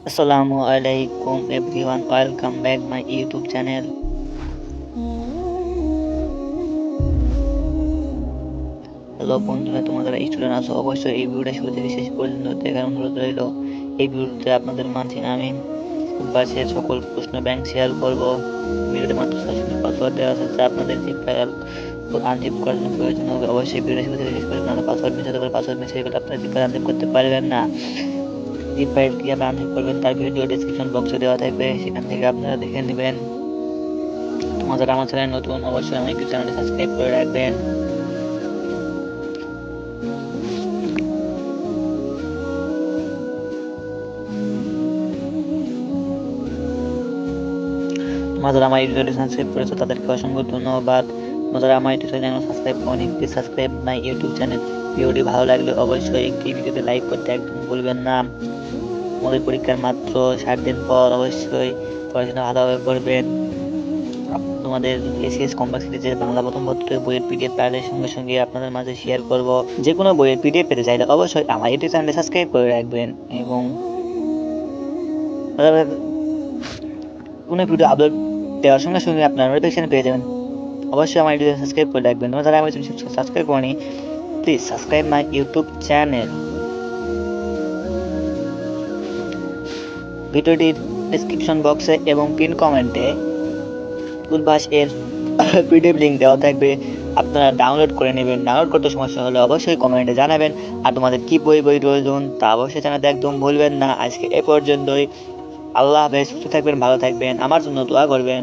Assalamualaikum everyone, welcome back my YouTube channel. Hello বন্ধুরা, তোমরা যারা স্টুডেন্ট আছো অবশ্যই এই ভিডিওটা শুরু থেকে শেষ পর্যন্ত দেখার অনুরোধ রইল। এই ভিডিওতে আপনাদের মাঝে আমি বাসের সকল প্রশ্ন ব্যাংক শেয়ার করব। ভিডিওতে মাত্র 6 মিনিট পাসওয়ার্ড দেওয়া আছে। আপনাদের যে ফাইল আনজিপ করার জন্য প্রয়োজন হবে অবশ্যই ভিডিও শুরু থেকে শেষ পর্যন্ত পাসওয়ার্ড মিস হতে পারে। পাসওয়ার্ড মিস হয়ে গেলে আপনারা জিপ ফাইল আনজিপ করতে পারবেন না। জিপ ফাইল কীভাবে আনজিপ করবেন তার ভিডিও ডেসক্রিপশন বক্সে দেওয়া থাকবে, সেখান থেকে আপনারা দেখে নেবেন। তোমরা যারা আমার চ্যানেল নতুন অবশ্যই আমার ইউটিউব চ্যানেলটি সাবস্ক্রাইব করে রাখবেন। তোমরা যারা আমার ইউটিউব চ্যানেল সাবস্ক্রাইব করেছো তাদেরকে অসংখ্য ধন্যবাদ। তোমরা যারা আমার ইউটিউব চ্যানেল সাবস্ক্রাইব করনি please subscribe my YouTube channel. ভিডিওটি ভালো লাগলে অবশ্যই একটি ভিডিওতে লাইক করতে একদম ভুলবেন না। আমাদের পরীক্ষার মাত্র 60 দিন পর অবশ্যই পড়াশোনা ভালোভাবে করবেন। তোমাদের এসিএস কম্পাস সিরিজের বাংলা প্রথম পত্রের বইয়ের পিডিএফ পাইলে সঙ্গে সঙ্গে আপনাদের মাঝে শেয়ার করব। যে কোনো বইয়ের পিডিএফ পেতে চাইলে অবশ্যই আমার ইউটিউব চ্যানেলে সাবস্ক্রাইব করে রাখবেন এবং কোনো ভিডিও আপলোড দেওয়ার সঙ্গে সঙ্গে আপনার নোটিফিকেশন পেয়ে যাবেন। অবশ্যই আমার ইউটিউব সাবস্ক্রাইব করে রাখবেন। তোমরা যারা আমার সাবস্ক্রাইব করেনি please subscribe my YouTube channel. ভিডিওটির ডেসক্রিপশন বক্সে এবং পিন কমেন্টে উদ্ভাস এর পিডিএফ লিঙ্ক দেওয়া থাকবে, আপনারা ডাউনলোড করে নেবেন। ডাউনলোড করতে সমস্যা হলে অবশ্যই কমেন্টে জানাবেন। আর তোমাদের কি বই প্রয়োজন তা অবশ্যই জানাতে একদম ভুলবেন না। আজকে এ পর্যন্তই। আল্লাহ হাফেজ, সুস্থ থাকবেন, ভালো থাকবেন, আমার জন্য দোয়া করবেন।